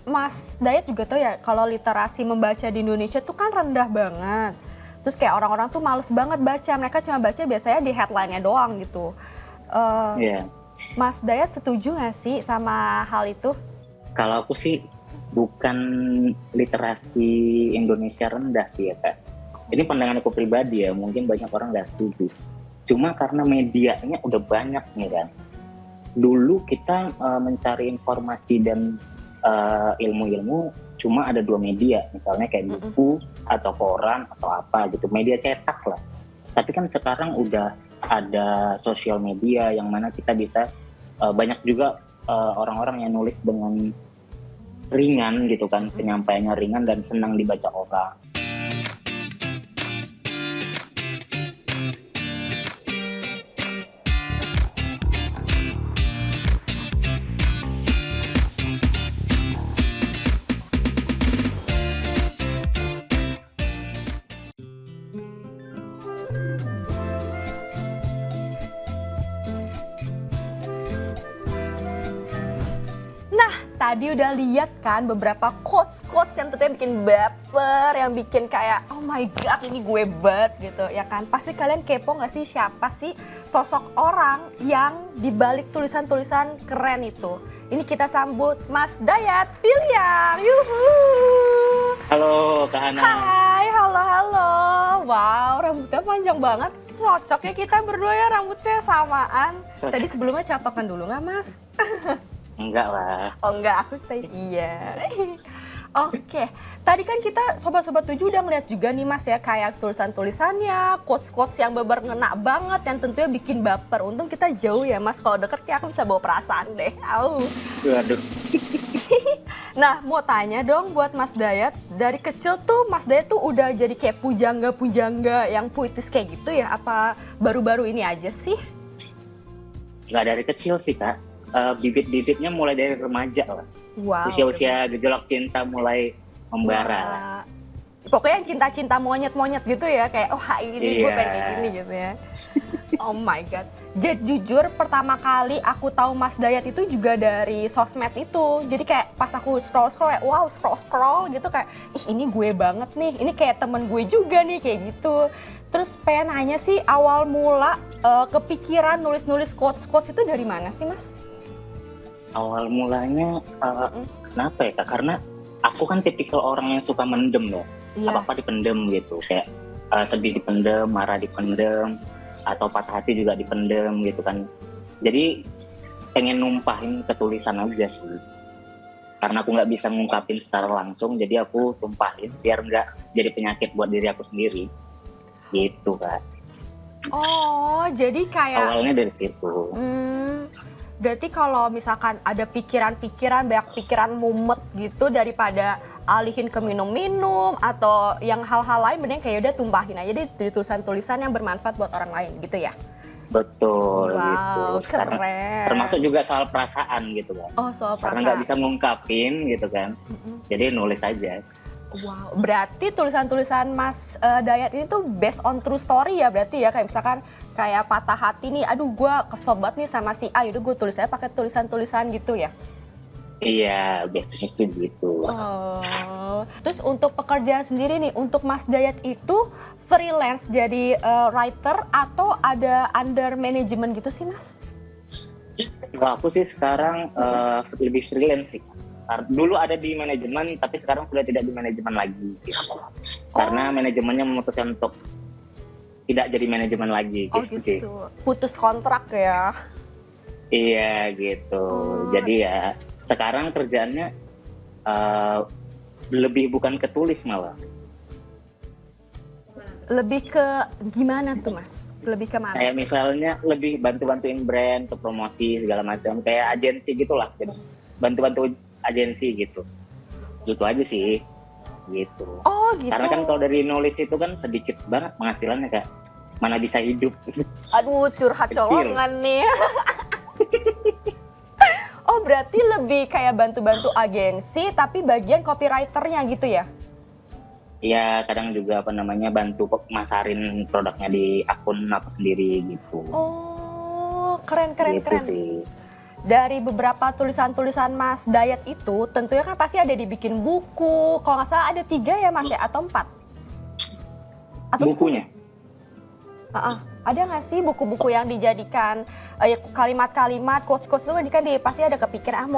Mas Dayat juga tahu ya kalau literasi membaca di Indonesia tuh kan rendah banget. Terus kayak orang-orang tuh males banget baca, mereka cuma baca biasanya di headline-nya doang gitu. Eh, Iya. Mas Dayat setuju nggak sih sama hal itu? Kalau aku sih bukan literasi Indonesia rendah sih ya Kak. Ini pandangan aku pribadi ya, mungkin banyak orang nggak setuju. Cuma karena medianya udah banyak nih kan. Dulu kita mencari informasi dan ilmu-ilmu cuma ada 2 media, misalnya kayak buku atau koran atau apa gitu, media cetak lah. Tapi kan sekarang udah ada sosial media yang mana kita bisa banyak juga orang-orang yang nulis dengan ringan gitu kan, penyampaiannya ringan dan senang dibaca orang. Tadi udah lihat kan beberapa quotes-quotes yang tentunya bikin baper, yang bikin kayak oh my god ini gue banget gitu ya kan. Pasti kalian kepo gak sih siapa sih sosok orang yang dibalik tulisan-tulisan keren itu. Ini kita sambut Mas Dayat Piliang. Yuhu. Halo Kak Ana. Hai, halo. Wow, rambutnya panjang banget. Cocoknya kita berdua ya rambutnya samaan. Cocok. Tadi sebelumnya catokan dulu gak Mas? Enggak lah. Oh enggak, aku stay iya. Oke, tadi kan kita Sobat-Sobat 7 udah ngeliat juga nih Mas ya, kayak tulisan-tulisannya, quotes-quotes yang beber ngena banget, yang tentunya bikin baper. Untung kita jauh ya Mas, kalau deket kayak aku bisa bawa perasaan deh. Au. Waduh. Nah, mau tanya dong buat Mas Dayat, dari kecil tuh Mas Dayat tuh udah jadi kayak pujangga-pujangga yang puitis kayak gitu ya? Apa baru-baru ini aja sih? Nggak dari kecil sih Kak. Bibit-bibitnya mulai dari remaja lah. Wow. Usia-usia gejolak cinta mulai membara lah. Wah. Pokoknya yang cinta-cinta monyet-monyet gitu ya, kayak oh ini gue pengen kayak gini gitu ya. Oh my god. Jadi jujur pertama kali aku tahu Mas Dayat itu juga dari sosmed itu. Jadi kayak pas aku scroll-scroll ya, wow scroll gitu kayak ih ini gue banget nih, ini kayak temen gue juga nih kayak gitu. Terus pengen nanya sih awal mula kepikiran nulis-nulis quotes-quotes itu dari mana sih Mas? Awal mulanya kenapa ya Kak? Karena aku kan tipikal orang yang suka mendem ya. Iya. Apa-apa dipendem gitu. Kayak sedih dipendem, marah dipendem, atau patah hati juga dipendem gitu kan. Jadi pengen numpahin ke tulisan aja sih. Karena aku nggak bisa ngungkapin secara langsung, jadi aku tumpahin biar nggak jadi penyakit buat diri aku sendiri. Gitu Kak. Oh, jadi kayak Awalnya dari situ. Berarti kalau misalkan ada pikiran-pikiran, banyak pikiran mumet gitu daripada alihin ke minum-minum atau yang hal-hal lain, mending kayak udah tumpahin aja deh di tulisan-tulisan yang bermanfaat buat orang lain gitu ya? Betul Wow, gitu. Karena keren. termasuk juga soal perasaan gitu kan. Oh, soal Karena nggak perasaan. bisa ngungkapin gitu kan. Jadi nulis aja. Wow, berarti tulisan-tulisan Mas Dayat ini tuh based on true story ya berarti ya, kayak misalkan kayak patah hati nih, aduh gue kesel banget nih sama si A, yaudah gue tulis aja pakai tulisan-tulisan gitu ya? Iya, biasanya sih gitu. Oh, terus untuk pekerjaan sendiri nih, untuk Mas Dayat itu freelance jadi writer atau ada under manajemen gitu sih Mas? Kalau aku sih sekarang lebih freelance sih. Dulu ada di manajemen, tapi sekarang sudah tidak di manajemen lagi. Gitu. Karena manajemennya memutuskan untuk tidak jadi manajemen lagi. Oh gitu, putus kontrak ya? Iya gitu. Jadi ya sekarang kerjaannya lebih bukan ketulis malah. Lebih ke gimana tuh Mas? Lebih ke mana? Kayak misalnya lebih bantu-bantuin brand untuk promosi segala macam, kayak agensi gitulah. Jadi bantu-bantu agensi gitu. Gitu aja sih. Gitu. Oh gitu. Karena kan kalau dari nulis itu kan sedikit banget penghasilannya Kak. Mana bisa hidup. Aduh, curhat colongan nih. Oh berarti lebih kayak bantu-bantu agensi tapi bagian copywriternya gitu ya? Iya, kadang juga bantu masarin produknya di akun aku sendiri gitu. Oh, keren. Gitu sih. dari beberapa tulisan-tulisan Mas Dayat itu tentunya kan pasti ada dibikin buku. Kalau nggak salah ada 3 ya Mas ya, atau 4? Atau Bukunya? Ada nggak sih buku-buku yang dijadikan kalimat-kalimat, quotes-quotes itu kan pasti ada kepikiran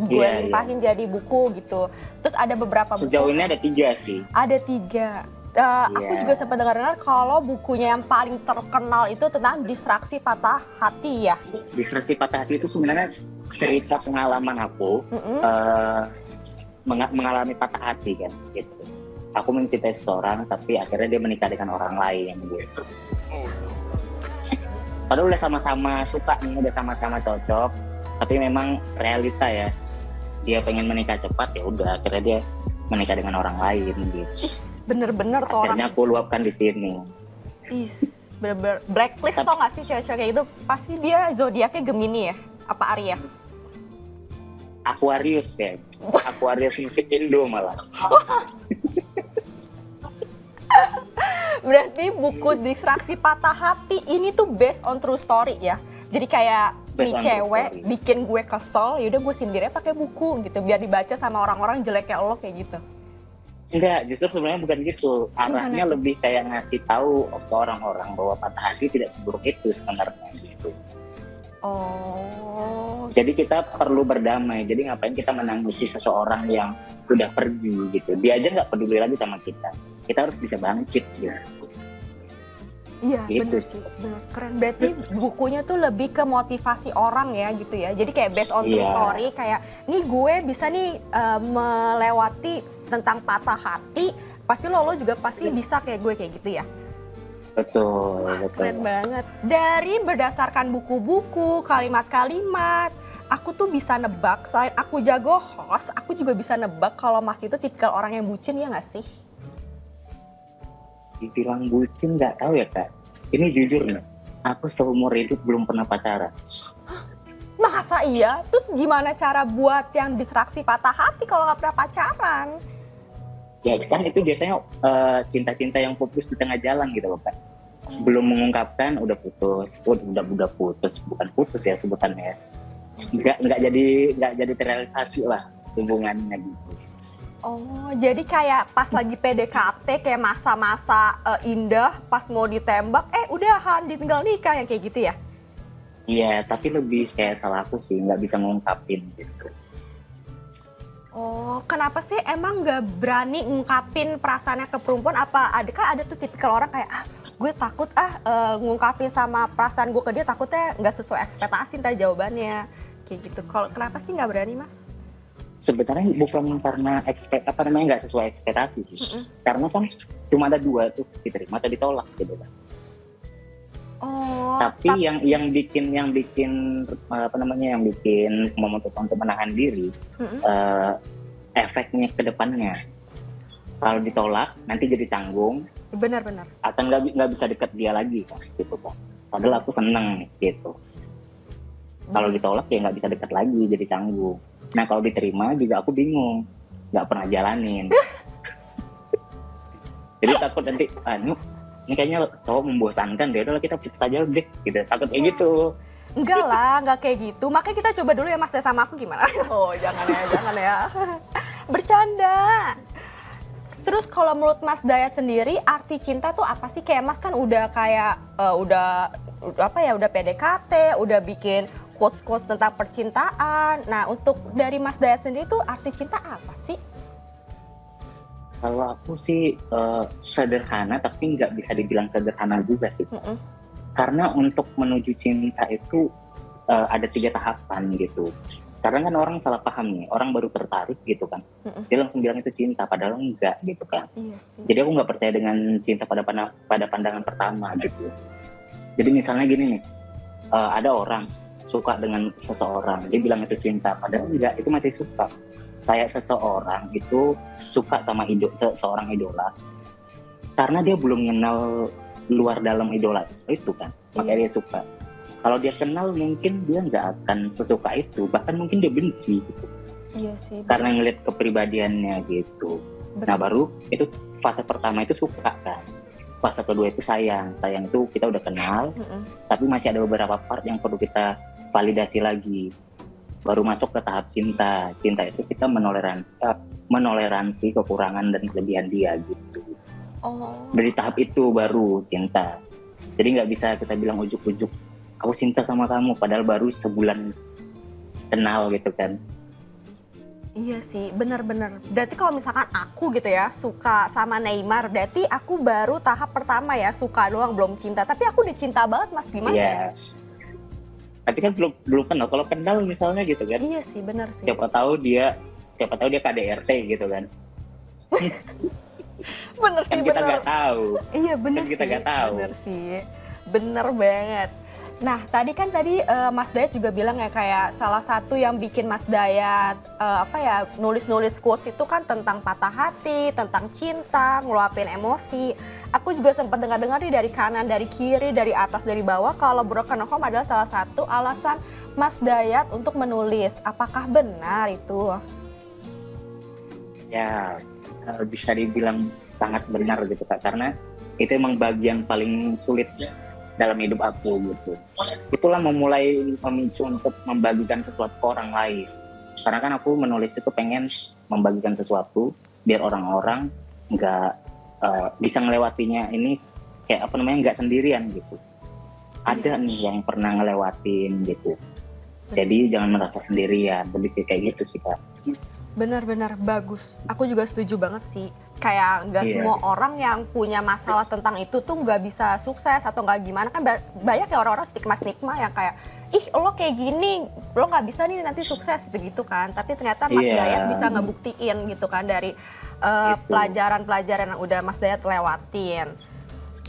gue limpahin jadi buku gitu. Terus ada beberapa buku. Sejauh ini ada 3 sih. Ada 3. Aku juga sempat dengar kalau bukunya yang paling terkenal itu tentang distraksi patah hati ya. Distraksi patah hati itu sebenarnya cerita pengalaman aku mengalami patah hati kan gitu. Aku mencintai seseorang tapi akhirnya dia menikah dengan orang lain gitu. Padahal udah sama-sama suka nih, udah sama-sama cocok, tapi memang realita ya. Dia pengen menikah cepat, ya udah akhirnya dia menikah dengan orang lain gitu. Bener-bener tuh orang. Akhirnya aku luapkan di sini. Bener-bener blacklist tau gak sih cewek-cewek kayak gitu? Pasti dia zodiaknya Gemini ya? Apa Aries? Aquarius ya. Aquarius musik Indo malah. Berarti buku Distraksi Patah Hati ini tuh based on true story ya. Jadi kayak nih cewek bikin gue kesel, yaudah gue sindirnya pakai buku gitu biar dibaca sama orang-orang jeleknya lo kayak gitu. Enggak, justru sebenarnya bukan gitu. Arahnya lebih kayak ngasih tahu ke orang-orang bahwa patah hati tidak seburuk itu sebenarnya gitu. Jadi kita perlu berdamai. Jadi ngapain kita menangisi seseorang yang udah pergi gitu. Dia aja nggak peduli lagi sama kita. Kita harus bisa bangkit gitu. Iya gitu. Bener sih, bener keren. Berarti bukunya tuh lebih ke motivasi orang ya gitu ya. Jadi kayak based on true story, kayak nih gue bisa nih melewati tentang patah hati, pasti lo juga pasti bisa kayak gue kayak gitu ya. Betul. Keren banget. Dari berdasarkan buku-buku, kalimat-kalimat, aku tuh bisa nebak, selain aku jago host, aku juga bisa nebak kalau Mas itu tipikal orang yang bucin ya nggak sih? Dibilang bucin nggak tahu ya Kak. Ini jujur nih, aku seumur hidup belum pernah pacaran. Masa iya? Terus gimana cara buat yang distraksi patah hati kalau nggak pernah pacaran? Ya kan itu biasanya cinta-cinta yang fokus di tengah jalan gitu loh Kak. Belum mengungkapkan udah putus, udah putus, bukan putus ya sebutannya. Nggak jadi terrealisasi lah hubungannya gitu. Jadi kayak pas lagi PDKT kayak masa-masa indah, pas mau ditembak, udahan ditinggal nikah yang kayak gitu ya? Iya, tapi lebih kayak salah aku sih, nggak bisa ngungkapin gitu. Kenapa sih emang nggak berani ngungkapin perasaannya ke perempuan? Apa ada tuh tipikal orang kayak gue takut ngungkapin sama perasaan gue ke dia, takutnya nggak sesuai ekspektasi entah jawabannya kayak gitu. Kalau kenapa sih nggak berani Mas? Sebenarnya bukan karena nggak sesuai ekspektasi sih. Karena kan cuma ada 2 tuh, diterima atau ditolak gitu kan. Tapi yang bikin memutuskan untuk menahan diri, efeknya ke depannya. Kalau ditolak nanti jadi canggung. Benar. Akan nggak bisa deket dia lagi kan, gitu kan. Padahal aku seneng gitu. Kalau ditolak ya nggak bisa deket lagi, jadi canggung. Nah kalau diterima juga aku bingung, nggak pernah jalanin. Jadi takut nanti, ini kayaknya cowok membosankan deh, udahlah kita putus aja deh, gitu. Takut kayak gitu. Enggak lah, nggak kayak gitu. Makanya kita coba dulu ya Mas, sama aku gimana? Jangan ya. Bercanda. Terus kalau menurut Mas Dayat sendiri, arti cinta tuh apa sih? Kayak Mas kan udah kayak, udah PDKT, udah bikin quotes-quotes tentang percintaan. Nah, untuk dari Mas Dayat sendiri tuh arti cinta apa sih? Kalau aku sih sederhana, tapi nggak bisa dibilang sederhana juga sih. Karena untuk menuju cinta itu ada 3 tahapan gitu. Karena kan orang salah paham nih, orang baru tertarik gitu kan. Dia langsung bilang itu cinta, padahal enggak gitu kan. Iya sih. Jadi aku nggak percaya dengan cinta pada pandangan pertama gitu. Jadi misalnya gini nih, ada orang suka dengan seseorang, dia bilang itu cinta, padahal enggak, itu masih suka. Kayak seseorang itu suka sama seseorang idola, karena dia belum kenal luar dalam idola itu kan, makanya dia suka. Kalau dia kenal mungkin dia nggak akan sesuka itu, bahkan mungkin dia benci gitu. Iya sih. Karena ngeliat kepribadiannya gitu. Nah baru itu fase pertama itu suka kan. Fase kedua itu sayang itu kita udah kenal, tapi masih ada beberapa part yang perlu kita validasi lagi. baru masuk ke tahap cinta. Cinta itu kita menoleransi kekurangan dan kelebihan dia gitu. Oh. Dari tahap itu baru cinta. Jadi nggak bisa kita bilang ujuk-ujuk aku cinta sama kamu padahal baru sebulan kenal gitu kan. Iya sih, benar-benar. Berarti kalau misalkan aku gitu ya suka sama Neymar, berarti aku baru tahap pertama ya, suka doang belum cinta. Tapi aku udah cinta banget Mas, gimana ya? Tapi kan belum kenal. Kalau kenal misalnya gitu kan. Iya sih, benar sih. Siapa tahu dia KDRT gitu kan. Bener sih, Kan kita bener. nggak tahu. Iya bener Kan sih. kita nggak tahu. Bener sih, bener banget. Nah tadi Mas Dayat juga bilang ya kayak salah satu yang bikin Mas Dayat nulis-nulis quotes itu kan tentang patah hati, tentang cinta, ngeluapin emosi. Aku juga sempat dengar-dengar nih dari kanan, dari kiri, dari atas, dari bawah kalau broken home adalah salah satu alasan Mas Dayat untuk menulis. Apakah benar itu? Ya bisa dibilang sangat benar gitu Kak, karena itu emang bagian paling sulit dalam hidup aku gitu. Itulah memulai memicu untuk membagikan sesuatu ke orang lain. Karena kan aku menulis itu pengen membagikan sesuatu biar orang-orang nggak bisa ngelewatinya ini nggak sendirian gitu. Ada nih yang pernah ngelewatin gitu. Jadi jangan merasa sendirian, lebih kayak gitu sih Kak. Benar-benar bagus. Aku juga setuju banget sih. Kayak nggak semua orang yang punya masalah tentang itu tuh nggak bisa sukses atau nggak gimana. Kan banyak ya orang-orang stigma-stigma yang kayak, ih lo kayak gini, lo nggak bisa nih nanti sukses gitu-gitu kan. Tapi ternyata Mas Dayat bisa ngebuktiin gitu kan dari pelajaran-pelajaran yang udah Mas Dayat lewatin.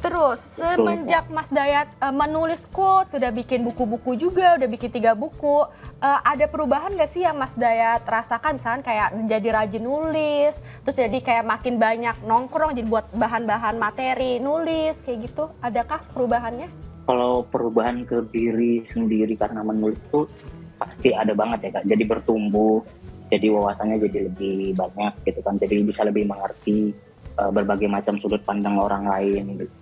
Terus semenjak Mas Dayat menulis quote, sudah bikin buku-buku juga, udah bikin 3 buku, ada perubahan gak sih yang Mas Dayat rasakan? Misalnya kayak jadi rajin nulis, terus jadi kayak makin banyak nongkrong, jadi buat bahan-bahan materi nulis kayak gitu, adakah perubahannya? Kalau perubahan ke diri sendiri karena menulis itu pasti ada banget ya Kak, jadi bertumbuh, jadi wawasannya jadi lebih banyak gitu kan, jadi bisa lebih mengerti berbagai macam sudut pandang orang lain gitu.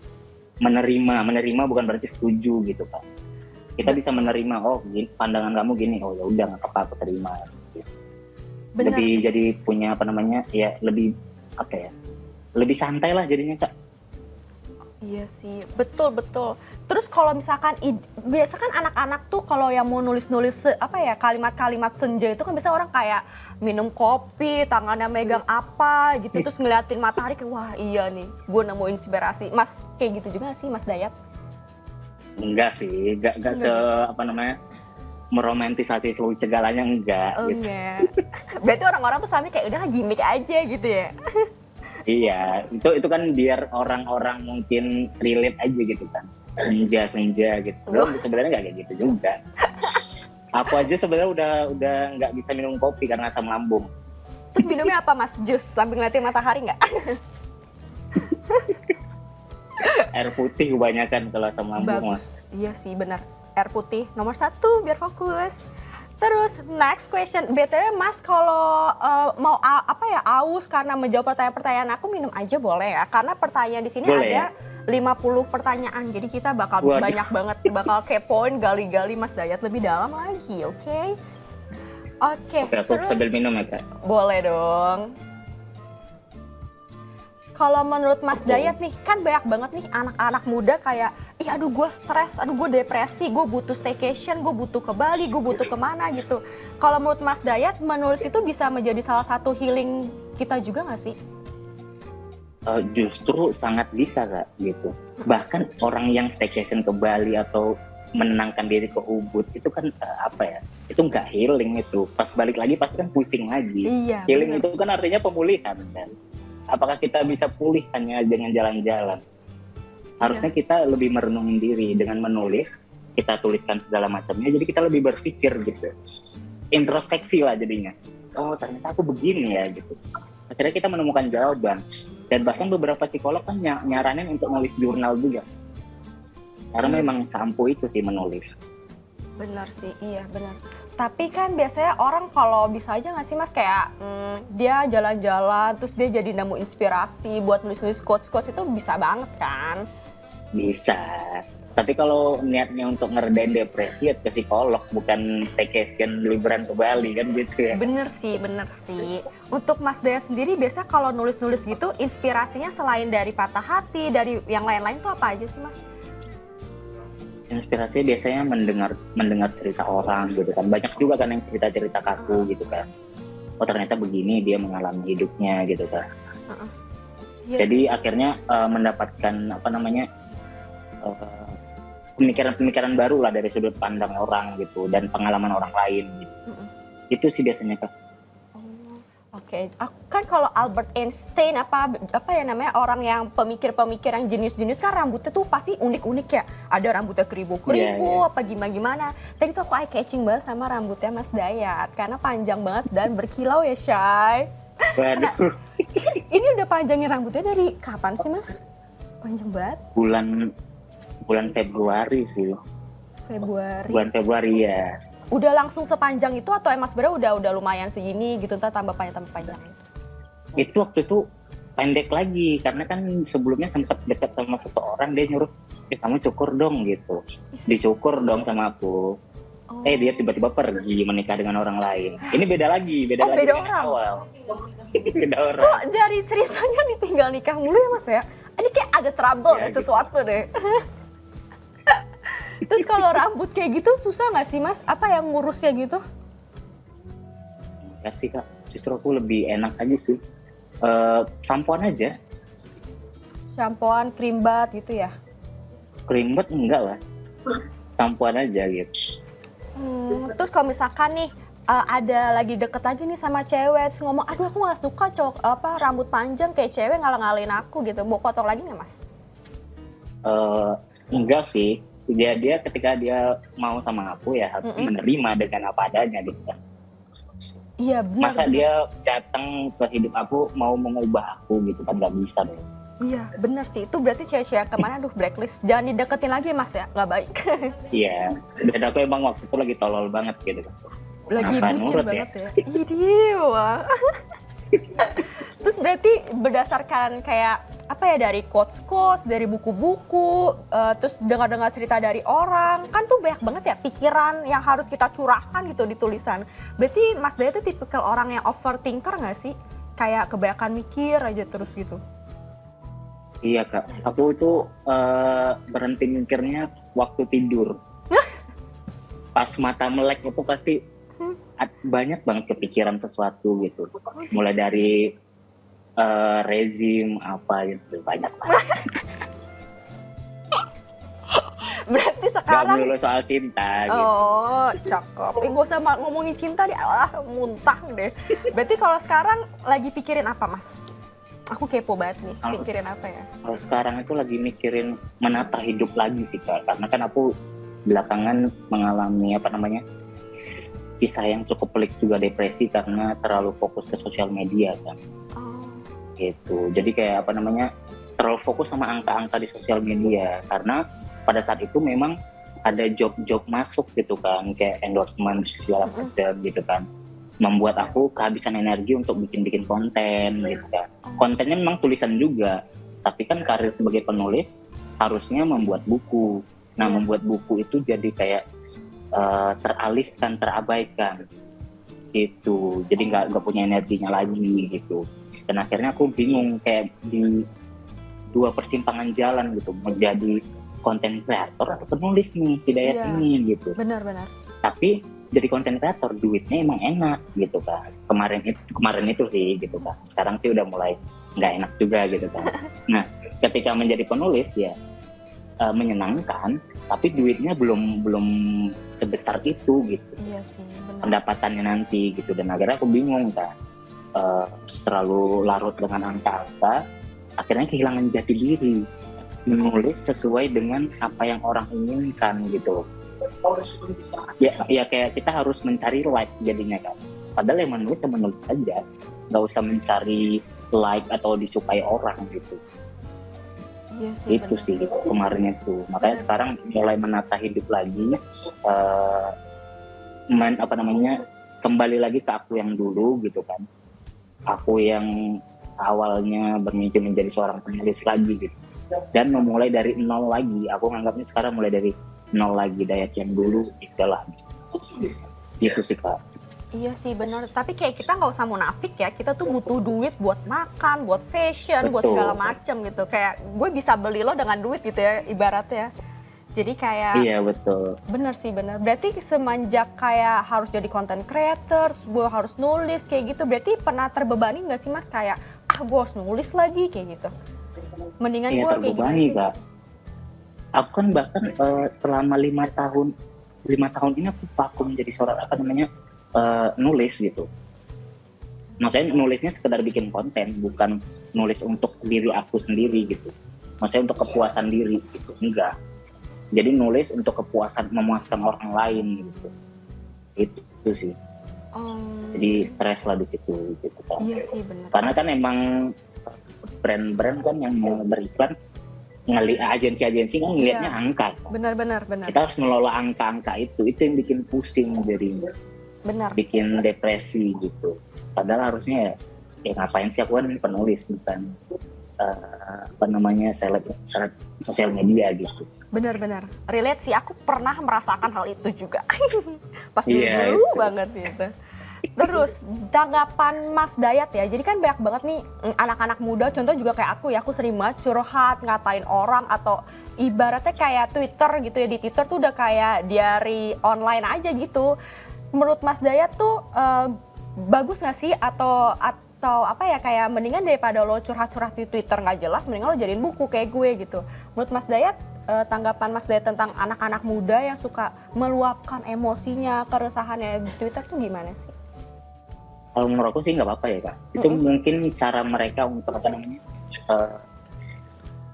Menerima bukan berarti setuju gitu kan. Kita bisa menerima, oh pandangan kamu gini, oh ya udah nggak apa-apa aku terima. Gitu. Lebih jadi punya lebih santai lah jadinya Kak. Iya sih, betul. Terus kalau misalkan biasa kan anak-anak tuh kalau yang mau nulis-nulis kalimat-kalimat senja itu kan biasa orang kayak minum kopi, tangannya megang apa gitu, terus ngeliatin matahari kayak wah iya nih, gue nemu inspirasi. Mas kayak gitu juga gak sih Mas Dayat? Enggak sih, enggak meromantisasi segalanya enggak. Gitu. Berarti orang-orang tuh sampai kayak udah gimmick aja gitu ya. Iya, itu kan biar orang-orang mungkin relate aja gitu kan. Senja gitu. Sebenarnya nggak kayak gitu juga. Aku aja sebenarnya udah nggak bisa minum kopi karena asam lambung. Terus minumnya apa Mas? Jus sambil ngeliatin matahari nggak? Air putih kebanyakan kalau asam lambung. Bagus. Iya sih benar. Air putih nomor 1 biar fokus. Terus next question, BTW Mas kalau mau aus karena menjawab pertanyaan-pertanyaan aku minum aja boleh ya? Karena pertanyaan di sini ada 50 pertanyaan, jadi kita bakal banyak banget, bakal kepoin gali-gali Mas Dayat lebih dalam lagi, oke? Oke, aku sambil minum ya Kak? Boleh dong. Kalau menurut Mas Dayat nih, kan banyak banget nih anak-anak muda kayak, ih aduh gue stres, aduh gue depresi, gue butuh staycation, gue butuh ke Bali, gue butuh kemana gitu. Kalau menurut Mas Dayat, menulis itu bisa menjadi salah satu healing kita juga gak sih? Justru sangat bisa Kak, gitu. Bahkan orang yang staycation ke Bali atau menenangkan diri ke Ubud, itu kan itu nggak healing itu. Pas balik lagi pasti kan pusing lagi. Iya, healing bener. Itu kan artinya pemulihan kan. Apakah kita bisa pulih hanya dengan jalan-jalan? Harusnya kita lebih merenungin diri dengan menulis, kita tuliskan segala macamnya, jadi kita lebih berpikir gitu. Introspeksi lah jadinya. Oh ternyata aku begini ya gitu. Akhirnya kita menemukan jawaban. Dan bahkan beberapa psikolog kan nyaranin untuk nulis jurnal juga. Karena memang sampo itu sih menulis. Benar sih, iya benar. Tapi kan biasanya orang kalau bisa aja nggak sih Mas kayak dia jalan-jalan terus dia jadi nemu inspirasi buat nulis-nulis quotes-quotes itu bisa banget kan? Bisa. Tapi kalau niatnya untuk ngeredain depresi ya ke psikolog, bukan staycation liburan ke Bali kan gitu ya. Bener sih, bener sih. Untuk Mas Dayat sendiri biasa kalau nulis-nulis gitu, inspirasinya selain dari patah hati, dari yang lain-lain tuh apa aja sih Mas? Inspirasi biasanya mendengar cerita orang gitu kan. Banyak juga kan yang cerita-cerita ke aku gitu kan. Oh ternyata begini dia mengalami hidupnya gitu kan. Iya Jadi sih. akhirnya mendapatkan apa namanya pemikiran-pemikiran baru lah dari sudut pandang orang gitu dan pengalaman orang lain gitu. Mm-mm. Itu sih biasanya Kak. Oh, oke. Kan kalau Albert Einstein apa ya namanya orang yang pemikir-pemikir yang jenius-jenius kan rambutnya tuh pasti unik-unik ya. Ada rambutnya keribu-keribu Iya. apa gimana-gimana. Tadi tuh aku eye catching banget sama rambutnya Mas Dayat karena panjang banget dan berkilau ya, Shay. Nah, Waduh, ini udah panjangin rambutnya dari kapan sih Mas? Panjang banget. bulan Februari sih. Februari. Bulan Februari ya. Udah langsung sepanjang itu atau Mas sebenarnya udah lumayan segini gitu, ntar tambah panjang gitu? Itu waktu itu pendek lagi karena kan sebelumnya sempat dekat sama seseorang, dia nyuruh kamu cukur dong gitu. Dicukur dong sama aku. Oh. Dia tiba-tiba pergi menikah dengan orang lain. Ini beda lagi beda dengan orang. awal. Beda orang. Kok dari ceritanya ditinggal nikah mulu ya Mas ya? Ini kayak ada trouble Ya, deh, gitu. sesuatu deh. Terus kalau rambut kayak gitu susah nggak sih Mas? Apa yang ngurusnya gitu? Enggak sih Kak, justru aku lebih enak aja sih. Sampoan aja. Shampooan, krim bat gitu ya? Kerimbet enggak lah. Sampoan aja gitu. Terus kalau misalkan nih ada lagi deket lagi nih sama cewek, terus ngomong, aduh aku nggak suka rambut panjang kayak cewek ngalah-ngalahin aku gitu, mau potong lagi nggak Mas? Enggak sih. Dia ketika dia mau sama aku ya harus menerima dengan apa adanya gitu kan. Iya benar. Masa dia datang ke hidup aku mau mengubah aku gitu kan, nggak bisa deh. Iya benar sih, itu berarti cewek-cewek yang kemana aduh blacklist, jangan dideketin lagi Mas ya, nggak baik. Iya, dan aku emang waktu itu lagi tolol banget gitu kan. Lagi Apa, bucin nurut banget ya. Iya. Terus berarti berdasarkan kayak apa ya, dari quotes-quotes, dari buku-buku, terus dengar-dengar cerita dari orang, kan tuh banyak banget ya pikiran yang harus kita curahkan gitu di tulisan. Berarti Mas Daya tuh tipikal orang yang overthinker nggak sih? Kayak kebanyakan mikir aja terus gitu. Iya Kak, aku itu berhenti mikirnya waktu tidur. Pas mata melek itu pasti banyak banget kepikiran sesuatu gitu. Mulai dari rezim apa gitu, banyak banget. Berarti Gak sekarang melulu soal cinta gitu. oh, cakep. Gak usah ngomongin cinta deh, alah muntah deh. Berarti kalau sekarang lagi pikirin apa Mas? Aku kepo banget nih, pikirin apa ya? Kalau sekarang itu lagi mikirin menata hidup lagi sih Kak. Karena kan aku belakangan mengalami kisah yang cukup pelik juga, depresi karena terlalu fokus ke sosial media kan. Oh. Gitu. Jadi kayak terlalu fokus sama angka-angka di sosial media, karena pada saat itu memang ada job-job masuk gitu kan, kayak endorsement segala macam gitu kan, membuat aku kehabisan energi untuk bikin konten gitu kan. Kontennya memang tulisan juga, tapi kan karir sebagai penulis harusnya membuat buku. Nah, membuat buku itu jadi kayak teralihkan, terabaikan gitu. Jadi nggak punya energinya lagi gitu. Dan akhirnya aku bingung, kayak di dua persimpangan jalan gitu, menjadi konten kreator atau penulis nih si Dayat ini gitu. Benar. Tapi jadi konten kreator duitnya emang enak gitu kan. Kemarin itu sih gitu kan. Sekarang sih udah mulai nggak enak juga gitu kan. Nah, ketika menjadi penulis ya menyenangkan, tapi duitnya belum sebesar itu gitu. Iya sih, benar. Pendapatannya nanti gitu. Dan akhirnya aku bingung kan. Terlalu larut dengan angka-angka, akhirnya kehilangan jati diri, menulis sesuai dengan apa yang orang inginkan gitu. Ya kayak kita harus mencari like jadinya kan. Padahal yang menulis aja, nggak usah mencari like atau disukai orang gitu. Iya sih, Itu sih kemarin itu. Makanya sekarang mulai menata hidup lagi, kembali lagi ke aku yang dulu gitu kan. Aku yang awalnya bermimpi menjadi seorang penulis lagi gitu. dan memulai dari nol lagi. Aku nganggapnya sekarang mulai dari nol lagi, Dayat yang dulu itulah gitu sih Kak. Iya sih benar, tapi kayak kita nggak usah munafik ya, kita tuh butuh duit buat makan, buat fashion, buat segala macem gitu. Kayak gue bisa beli lo dengan duit gitu ya ibaratnya. Jadi kayak Iya betul. bener sih bener. Berarti semenjak kayak harus jadi content creator, terus gue harus nulis kayak gitu, berarti pernah terbebani nggak sih Mas kayak gue harus nulis lagi kayak gitu? Mendingan Iya gue kayak terbebani gini Kak. Aku kan bahkan selama 5 tahun ini aku vakum jadi seorang nulis gitu. Maksudnya nulisnya sekedar bikin konten, bukan nulis untuk diri aku sendiri gitu. Maksudnya untuk kepuasan diri gitu, enggak. Jadi nulis untuk kepuasan, memuaskan orang lain gitu. Itu sih. Jadi stres lah di situ gitu kan. Iya sih benar. Karena kan emang brand-brand kan yang mau beriklan, agensi-agensi kan ngelihatnya angka. Benar. Kita harus mengelola angka-angka itu yang bikin pusing jadi. Benar. Bikin depresi gitu. Padahal harusnya ya ngapain sih, aku kan penulis bukan seleb sosial media gitu. Benar. Relate sih, aku pernah merasakan hal itu juga. Pas dulu banget gitu. Terus tanggapan Mas Dayat ya, jadi kan banyak banget nih anak-anak muda, contoh juga kayak aku sering banget curhat, ngatain orang atau ibaratnya kayak Twitter gitu ya, di Twitter tuh udah kayak diary online aja gitu. Menurut Mas Dayat tuh bagus nggak sih atau apa ya, kayak mendingan daripada lo curhat-curhat di Twitter nggak jelas, mendingan lo jadiin buku kayak gue gitu. Menurut Mas Dayat, tanggapan Mas Dayat tentang anak-anak muda yang suka meluapkan emosinya, keresahannya di Twitter tuh gimana sih? Kalau menurut aku sih nggak apa-apa ya Kak. Itu mungkin cara mereka untuk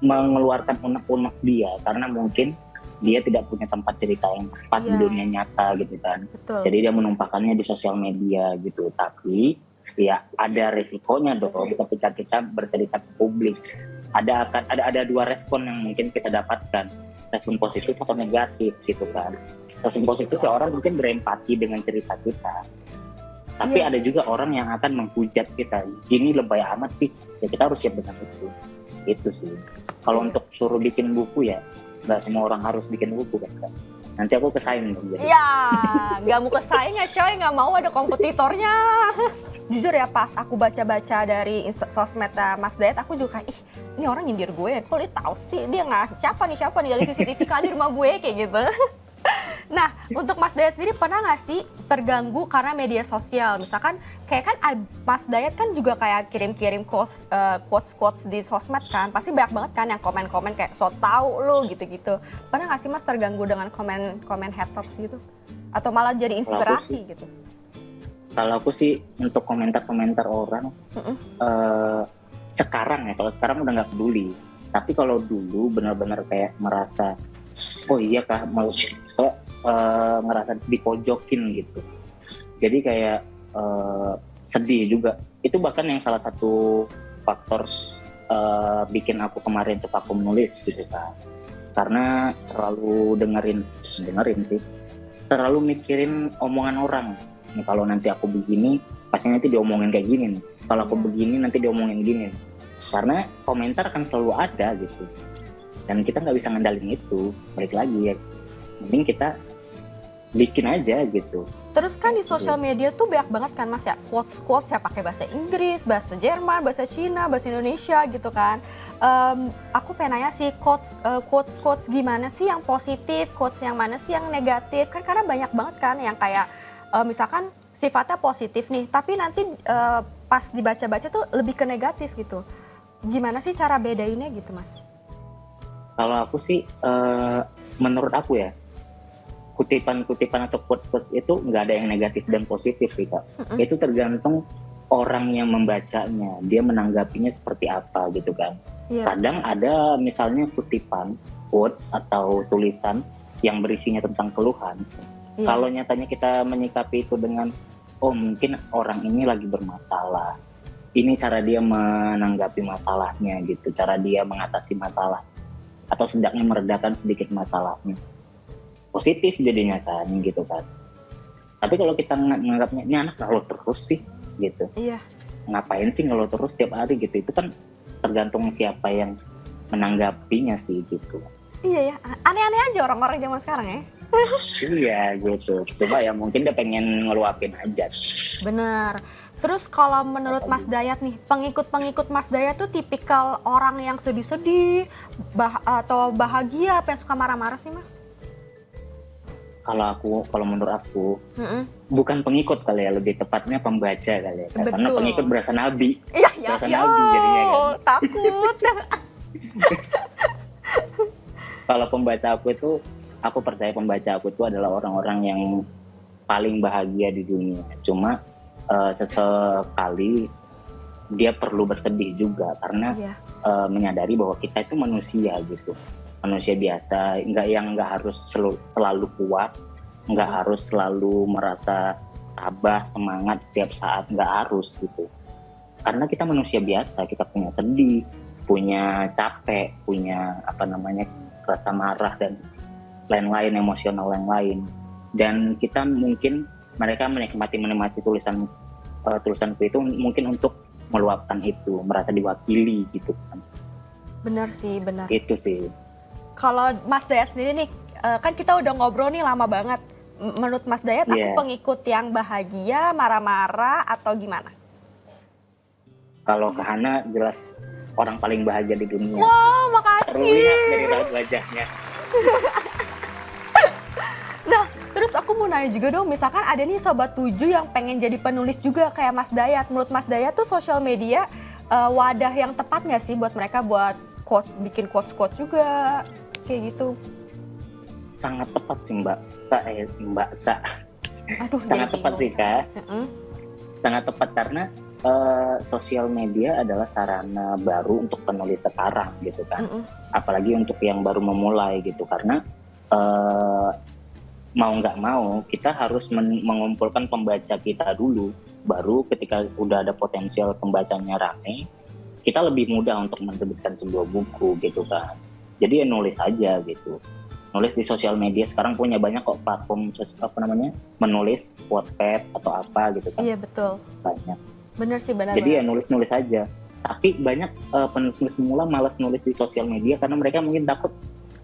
mengeluarkan unek-unek dia, karena mungkin dia tidak punya tempat cerita yang tepat di dunia nyata gitu kan. Betul. Jadi dia menumpahkannya di sosial media gitu. Tapi ya ada resikonya dong ketika kita bercerita ke publik. Ada dua respon yang mungkin kita dapatkan, respon positif atau negatif gitu kan. Respon positif ya orang mungkin berempati dengan cerita kita. Tapi ada juga orang yang akan menghujat kita. Gini lebay amat sih. Ya kita harus siap dengan itu. Itu sih. Kalau untuk suruh bikin buku ya nggak semua orang harus bikin buku kan. Nanti aku kesaing dong. Ya, nggak mau kesaing ya Shoy, nggak mau ada kompetitornya. Jujur ya, pas aku baca-baca dari sosmed Mas Dayat, aku juga kayak, ini orang nyindir gue ya, kok dia tahu sih, dia nggak siapa nih dari CCTV kali di rumah gue kayak gitu. Nah, untuk Mas Dayat sendiri pernah nggak sih terganggu karena media sosial? Misalkan kayak kan Mas Dayat kan juga kayak kirim-kirim quotes di sosmed kan, pasti banyak banget kan yang komen-komen kayak so tau lu gitu-gitu. Pernah nggak sih Mas terganggu dengan komen haters gitu? Atau malah jadi inspirasi gitu? Kalau aku sih untuk komentar-komentar orang sekarang ya, kalau sekarang udah nggak peduli. Tapi kalau dulu benar-benar kayak merasa oh iya kah, mau ngerasa dipojokin gitu. Jadi kayak sedih juga. Itu bahkan yang salah satu faktor bikin aku kemarin tuh vakum nulis gitu kan. Karena terlalu dengerin sih. Terlalu mikirin omongan orang. Nih, kalau nanti aku begini, pasti nanti diomongin kayak gini nih. Kalau aku begini, nanti diomongin gini nih. Karena komentar kan selalu ada gitu. Dan kita nggak bisa ngendalin itu. Balik lagi ya, mending kita bikin aja gitu. Terus kan di sosial media tuh banyak banget kan Mas ya, quotes ya pakai bahasa Inggris, bahasa Jerman, bahasa Cina, bahasa Indonesia gitu kan. Aku pengen nanya sih, quotes gimana sih yang positif, quotes yang mana sih yang negatif? Kan karena banyak banget kan yang kayak misalkan sifatnya positif nih, tapi nanti pas dibaca-baca tuh lebih ke negatif gitu. Gimana sih cara bedainnya gitu Mas? Kalau aku sih, menurut aku ya, kutipan-kutipan atau quotes itu nggak ada yang negatif dan positif sih Kak. Itu tergantung orang yang membacanya, dia menanggapinya seperti apa gitu kan. Kadang ada misalnya kutipan, quotes atau tulisan yang berisinya tentang keluhan. Kalau nyatanya kita menyikapi itu dengan, oh mungkin orang ini lagi bermasalah, ini cara dia menanggapi masalahnya gitu, cara dia mengatasi masalah, atau setidaknya meredakan sedikit masalahnya. Positif jadinya kan gitu kan. Tapi kalau kita menganggapnya ini anak ngeluh terus sih gitu. Iya. Ngapain sih ngeluh terus tiap hari gitu. Itu kan tergantung siapa yang menanggapinya sih gitu. Iya ya, aneh-aneh aja orang-orang zaman sekarang ya. Iya gitu. Coba ya mungkin dia pengen ngeluapin aja. Bener. Terus kalau menurut Mas Dayat nih, pengikut-pengikut Mas Dayat tuh tipikal orang yang sedih-sedih, atau bahagia, apa yang suka marah-marah sih Mas? Kalau menurut aku, Mm-mm. bukan pengikut kali ya, lebih tepatnya pembaca kali ya. Karena Betul. pengikut berasa nabi. Iya, ya, Berasa nabi jadinya kan. takut. Kalau pembaca aku percaya pembaca aku itu adalah orang-orang yang paling bahagia di dunia. Cuma sesekali dia perlu bersedih juga karena Iya. menyadari bahwa kita itu manusia gitu, manusia biasa, nggak harus selalu kuat, nggak harus selalu merasa tabah semangat setiap saat, nggak harus gitu. Karena kita manusia biasa, kita punya sedih, punya capek, punya rasa marah dan lain-lain, emosional yang lain. Dan kita mungkin mereka menikmati tulisanku itu mungkin untuk meluapkan itu, merasa diwakili gitu kan. Benar sih, benar. Itu sih. Kalau Mas Dayat sendiri nih, kan kita udah ngobrol nih lama banget. Menurut Mas Dayat, aku pengikut yang bahagia, marah-marah, atau gimana? Kalau ke Hana jelas orang paling bahagia di dunia. Wow, makasih. Terlihat dari raut wajahnya. Nah, terus aku mau nanya juga dong, misalkan ada nih Sobat 7 yang pengen jadi penulis juga kayak Mas Dayat. Menurut Mas Dayat tuh sosial media wadah yang tepat nggak sih buat mereka buat bikin quotes-quotes juga, kayak gitu? Sangat tepat sih Mbak Kak. Aduh, sangat tepat sih Kak. Sangat tepat karena sosial media adalah sarana baru untuk penulis sekarang gitu kan. Apalagi untuk yang baru memulai gitu, karena mau nggak mau kita harus mengumpulkan pembaca kita dulu, baru ketika udah ada potensial pembacanya rame, kita lebih mudah untuk menerbitkan sebuah buku gitu kan. Jadi ya nulis aja gitu, nulis di sosial media. Sekarang punya banyak kok platform menulis, Wattpad atau apa gitu kan. Iya betul, banyak. Bener sih, benar. Jadi ya nulis aja. Tapi banyak penulis pemula malas nulis di sosial media karena mereka mungkin takut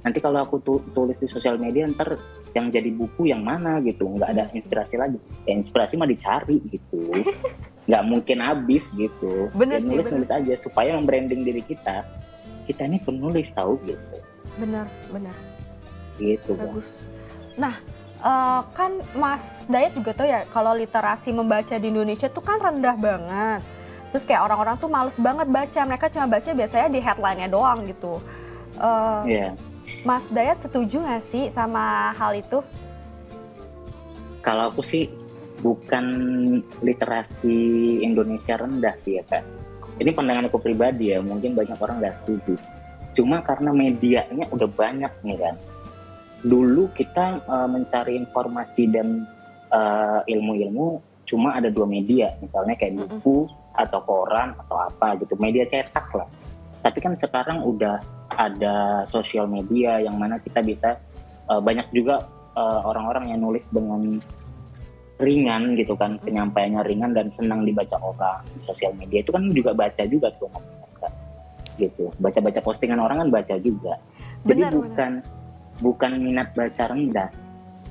nanti kalau aku tulis di sosial media ntar yang jadi buku yang mana gitu, nggak ada inspirasi lagi. Ya inspirasi mah dicari gitu, nggak mungkin habis gitu. Bener ya, nulis aja supaya membranding diri kita ini penulis tahu gitu. Bener Gitu bagus. Nah, kan Mas Dayat juga tahu ya kalau literasi membaca di Indonesia tuh kan rendah banget. Terus kayak orang-orang tuh males banget baca, mereka cuma baca biasanya di headline-nya doang gitu. Mas Dayat setuju nggak sih sama hal itu? Kalau aku sih bukan literasi Indonesia rendah sih ya Kak. Ini pandangan aku pribadi ya, mungkin banyak orang nggak setuju. Cuma karena medianya udah banyak nih kan. Dulu kita mencari informasi dan ilmu-ilmu cuma ada 2 media, misalnya kayak buku atau koran atau apa gitu, media cetak lah. Tapi kan sekarang udah ada sosial media yang mana kita bisa banyak juga orang-orang yang nulis dengan ringan gitu kan, penyampaiannya ringan dan senang dibaca orang. Di sosial media itu kan juga baca juga sebenarnya kan, gitu. Baca-baca postingan orang kan baca juga. Jadi bukan minat baca rendah,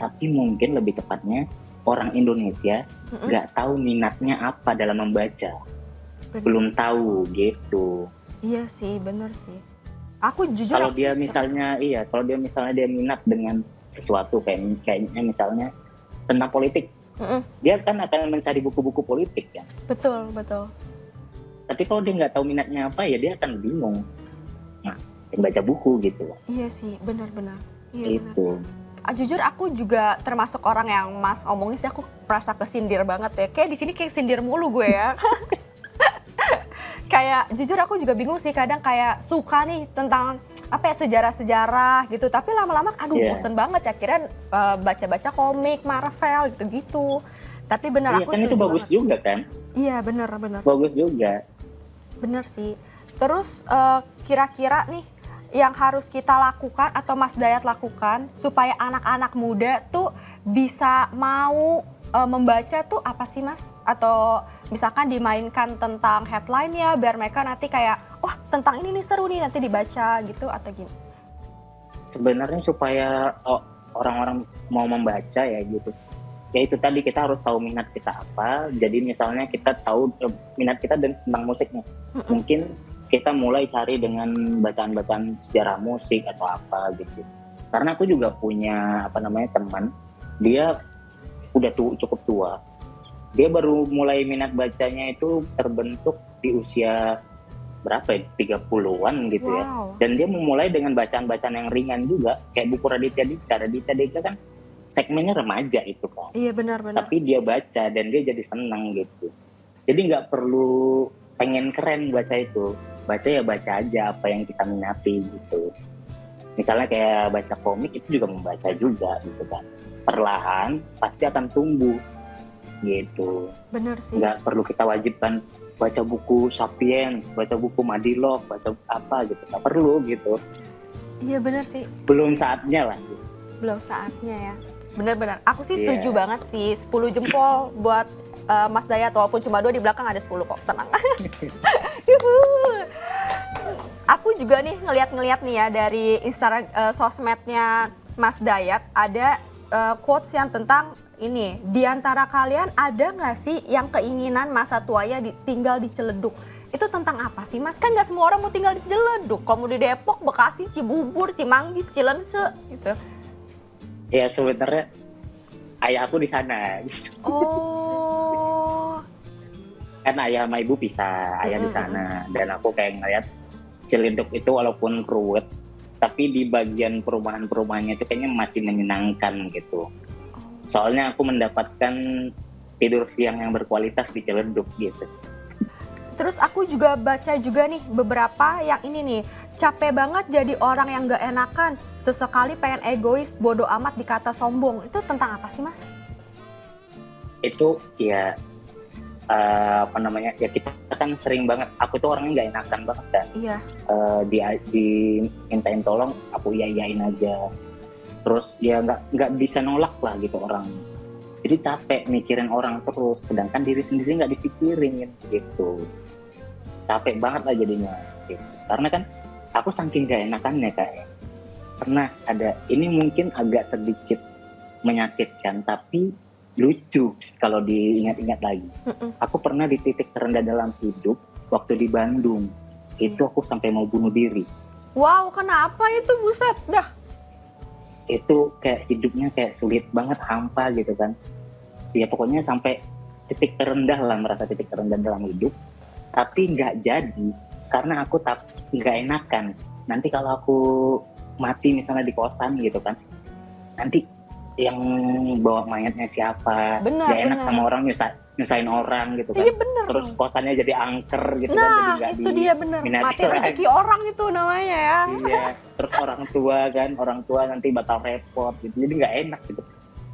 tapi mungkin lebih tepatnya orang Indonesia nggak tahu minatnya apa dalam membaca. Belum tahu gitu. Iya sih, benar sih. Aku jujur kalau dia misalnya dia minat dengan sesuatu kayaknya misalnya tentang politik, dia kan akan mencari buku-buku politik kan. Betul. Tapi kalau dia nggak tahu minatnya apa ya dia akan bingung. Nah, baca buku gitu. Iya sih, benar. Iya, itu. Jujur aku juga termasuk orang yang Mas omongin sih, aku merasa kesindir banget ya. Kayak di sini kayak sindir mulu gue ya. Kayak jujur aku juga bingung sih, kadang kayak suka nih tentang sejarah-sejarah gitu, tapi lama-lama bosen banget ya, akhirnya baca-baca komik Marvel gitu-gitu. Tapi benar aku kan itu bagus banget juga kan? Iya benar. Bagus juga. Bener sih. Terus kira-kira nih yang harus kita lakukan atau Mas Dayat lakukan supaya anak-anak muda tuh bisa mau membaca tuh apa sih Mas? Atau misalkan dimainkan tentang headline ya biar mereka nanti kayak wah tentang ini nih seru nih nanti dibaca gitu atau gimana? Sebenarnya supaya orang-orang mau membaca ya gitu. Ya itu tadi, kita harus tahu minat kita apa. Jadi misalnya kita tahu minat kita tentang musiknya. Mungkin kita mulai cari dengan bacaan-bacaan sejarah musik atau apa gitu. Karena aku juga punya teman, dia udah cukup tua. Dia baru mulai minat bacanya itu terbentuk di usia berapa ya, 30-an gitu ya. Dan dia memulai dengan bacaan-bacaan yang ringan juga, kayak buku Raditya Dika kan segmennya remaja itu kan. Iya benar-benar. Tapi dia baca dan dia jadi senang gitu. Jadi nggak perlu pengen keren baca itu. Baca ya baca aja apa yang kita minati gitu. Misalnya kayak baca komik itu juga membaca juga gitu kan. Perlahan pasti akan tumbuh gitu. Benar sih. Nggak perlu kita wajibkan baca buku Sapiens, baca buku Madilog, baca apa gitu. Nggak perlu gitu. Iya benar sih. Belum saatnya lah. Gitu. Belum saatnya ya. Benar-benar. Aku sih setuju banget sih. 10 jempol buat Mas Dayat, walaupun cuma 2 di belakang ada 10 kok. Tenang. Aku juga nih ngeliat nih ya dari sosmednya Mas Dayat ada quotes yang tentang ini. Di antara kalian ada nggak sih yang keinginan masa tuanya tinggal di Ciledug? Itu tentang apa sih Mas? Kan nggak semua orang mau tinggal di Ciledug. Kalau mau di Depok, Bekasi, Cibubur, Cimanggis, Cilense gitu. Ya sebenarnya ayah aku di sana. Oh. Kan ayah sama ibu pisah, ayah di sana. Dan aku kayak ngeliat Ciledug itu walaupun ruwet, tapi di bagian perumahan-perumahannya itu kayaknya masih menyenangkan gitu. Soalnya aku mendapatkan tidur siang yang berkualitas di Ciledug gitu. Terus aku juga baca juga nih beberapa yang ini nih, capek banget jadi orang yang gak enakan, sesekali pengen egois, bodoh amat dikata sombong. Itu tentang apa sih Mas? Itu ya ya kita kan sering banget, aku tuh orangnya gak enakan banget kan. Iya. Dimintain tolong, aku iyain aja. Terus ya nggak bisa nolak lah gitu orang. Jadi capek mikirin orang terus, sedangkan diri sendiri nggak dipikirin gitu. Capek banget lah jadinya gitu. Karena kan aku saking gak enakannya kayak pernah ada, ini mungkin agak sedikit menyakitkan tapi lucu kalau diingat-ingat lagi. Aku pernah di titik terendah dalam hidup waktu di Bandung. Itu aku sampai mau bunuh diri. Wow, kenapa itu? Buset dah. Itu kayak hidupnya kayak sulit banget, hampa gitu kan. Ya pokoknya sampai titik terendah lah, merasa titik terendah dalam hidup. Tapi nggak jadi, karena aku nggak enakan. Nanti kalau aku mati misalnya di kosan gitu kan, nanti yang bawa mayatnya siapa? Nggak enak sama orang, nyusahin orang gitu kan. Iya bener. Terus kosannya jadi angker gitu kan. Nah itu dia bener, mati rezeki orang itu namanya ya. Iya, terus orang tua nanti bakal repot gitu, jadi nggak enak gitu.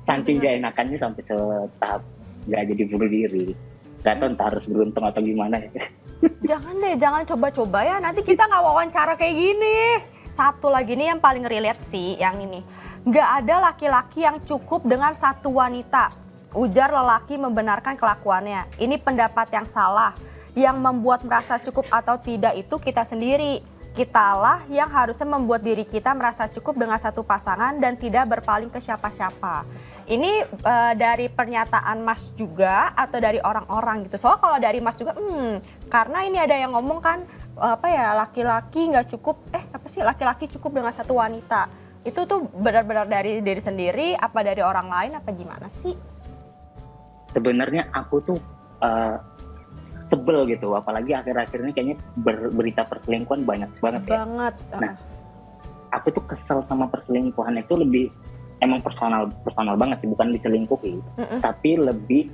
Saking nggak enakannya sampai setahap nggak jadi bunuh diri. Gak tau entah harus beruntung atau gimana ya. Jangan deh, jangan coba-coba ya, nanti kita nggak wawancara kayak gini. Satu lagi nih yang paling relate sih, yang ini. Nggak ada laki-laki yang cukup dengan satu wanita. Ujar lelaki membenarkan kelakuannya. Ini pendapat yang salah. Yang membuat merasa cukup atau tidak itu kita sendiri. Kitalah yang harusnya membuat diri kita merasa cukup dengan satu pasangan dan tidak berpaling ke siapa-siapa. Ini dari pernyataan Mas juga atau dari orang-orang gitu. Soalnya kalau dari Mas juga, karena ini ada yang ngomong kan, laki-laki nggak cukup, laki-laki cukup dengan satu wanita. Itu tuh benar-benar dari diri sendiri, apa dari orang lain, apa gimana sih? Sebenarnya aku tuh sebel gitu, apalagi akhir-akhir ini kayaknya berita perselingkuhan banyak banget ya. Nah, aku tuh kesel sama perselingkuhan itu lebih emang personal banget sih, bukan diselingkuhi, tapi lebih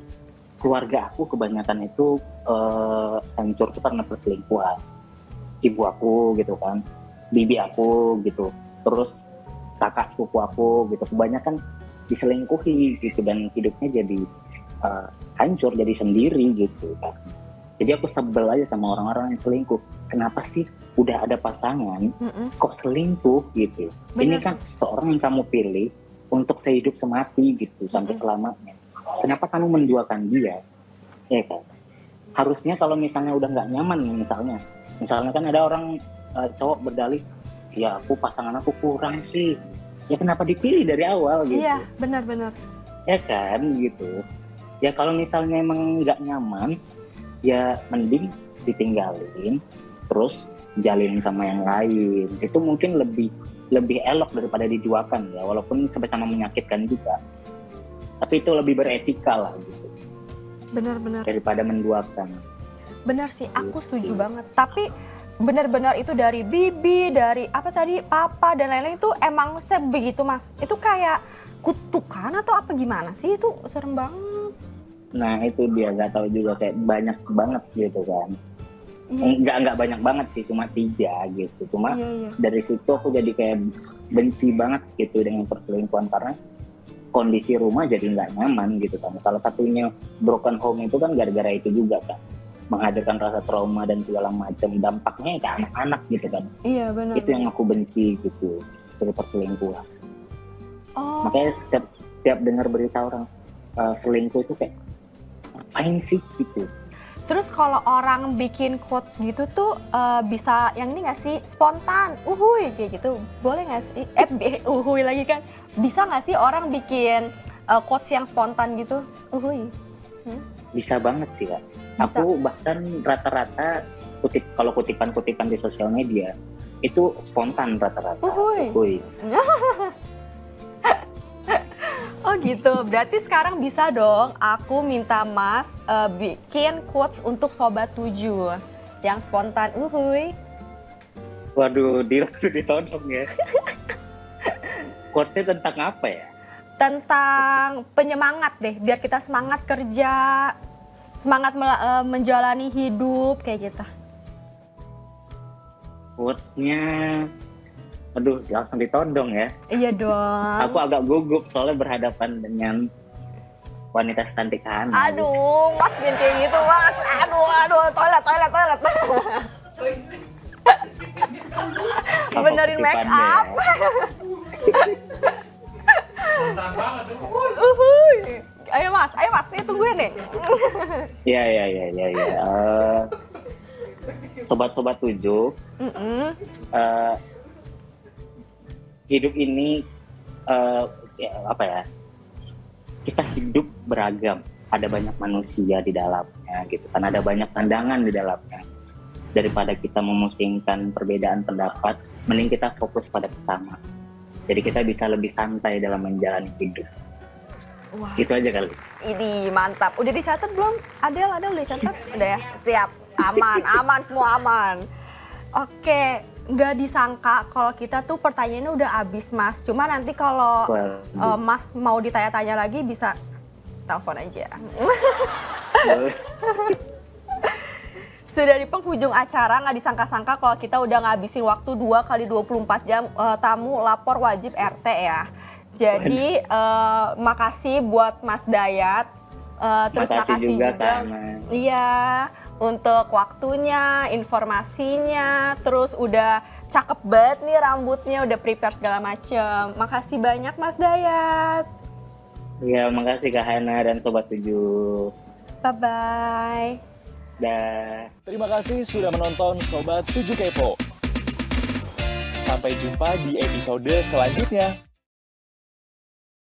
keluarga aku kebanyakan itu hancur tuh karena perselingkuhan. Ibu aku gitu kan, bibi aku gitu, terus kakak sepupu aku gitu, kebanyakan diselingkuhi gitu dan hidupnya jadi hancur, jadi sendiri gitu kan. Jadi aku sebel aja sama orang-orang yang selingkuh. Kenapa sih udah ada pasangan kok selingkuh gitu? Bener. Ini kan seorang yang kamu pilih untuk sehidup semati gitu, sampai selamanya. Kenapa kamu menduakan dia? Ya kan? Harusnya kalau misalnya udah nggak nyaman nih misalnya, Misalnya kan ada orang cowok berdalih, ya pasangan aku kurang sih, ya kenapa dipilih dari awal gitu. Iya, benar-benar. Ya kan gitu. Ya kalau misalnya emang nggak nyaman, ya mending ditinggalin, terus jalin sama yang lain. Itu mungkin lebih elok daripada diduakan ya, walaupun sama-sama menyakitkan juga. Tapi itu lebih beretika lah gitu Benar-benar. daripada menduakan. Benar sih, aku setuju banget. Tapi benar-benar itu dari bibi, dari apa tadi, papa dan lain-lain itu emang sebegitu Mas. Itu kayak kutukan atau apa gimana sih? Itu serem banget. Nah itu dia, nggak tahu juga, kayak banyak banget gitu kan. Iya, Nggak banyak banget sih, cuma 3 gitu. Cuma iya. dari situ aku jadi kayak benci banget gitu dengan perselingkuhan, karena kondisi rumah jadi nggak nyaman gitu kan. Salah satunya broken home itu kan gara-gara itu juga kan, menghadirkan rasa trauma dan segala macam, dampaknya ke anak-anak gitu kan. Iya, benar. Itu yang aku benci gitu dari perselingkuhan. Oh, Makanya setiap dengar berita orang selingkuh itu kayak ngapain sih gitu. terus kalau orang bikin quotes gitu tuh bisa yang ini nggak sih, spontan, uhuy kayak gitu, boleh nggak sih? Uhuy lagi kan, bisa nggak sih orang bikin quotes yang spontan gitu, uhuy? Bisa banget sih Kak. Bisa. Aku bahkan rata-rata kalau kutipan-kutipan di sosial media itu spontan rata-rata. Uhuy. Uhuy. Oh gitu, berarti sekarang bisa dong aku minta Mas bikin quotes untuk Sobat 7 yang spontan, uhuy. Waduh, langsung ditodong ya. Quotesnya tentang apa ya? Tentang penyemangat deh, biar kita semangat kerja, semangat menjalani hidup kayak gitu. Quotesnya, aduh langsung ditodong ya. Iya dong. Aku agak gugup soalnya berhadapan dengan wanita secantik Hana. Aduh, Mas jangan kayak gitu Mas. Aduh, toilet. Apa Benerin make kutipannya up. ya? Uhuy. Ayo Mas, saya tungguin deh. Iya. Sobat-sobat 7, hidup ini apa ya? Kita hidup beragam, ada banyak manusia di dalamnya gitu kan, ada banyak pandangan di dalamnya. Daripada kita memusingkan perbedaan pendapat, mending kita fokus pada kesamaan. Jadi kita bisa lebih santai dalam menjalani hidup. Wah, Gitu aja kali. ini mantap. Udah dicatat belum? Adel udah dicatat? Udah ya? Siap. Aman, semua aman. Oke, nggak disangka kalau kita tuh pertanyaannya udah habis Mas. Cuma nanti kalau Mas mau ditanya-tanya lagi bisa telepon aja. Sudah di penghujung acara, nggak disangka-sangka kalau kita udah ngabisin waktu 2 kali 24 jam tamu lapor wajib RT ya. Jadi makasih buat Mas Dayat. Terus makasih juga iya, untuk waktunya, informasinya, terus udah cakep banget nih rambutnya, udah prepare segala macem. Makasih banyak Mas Dayat. Ya, makasih Kak Hana dan Sobat 7. Bye-bye. Dah. Terima kasih sudah menonton Sobat 7 Kepo. Sampai jumpa di episode selanjutnya.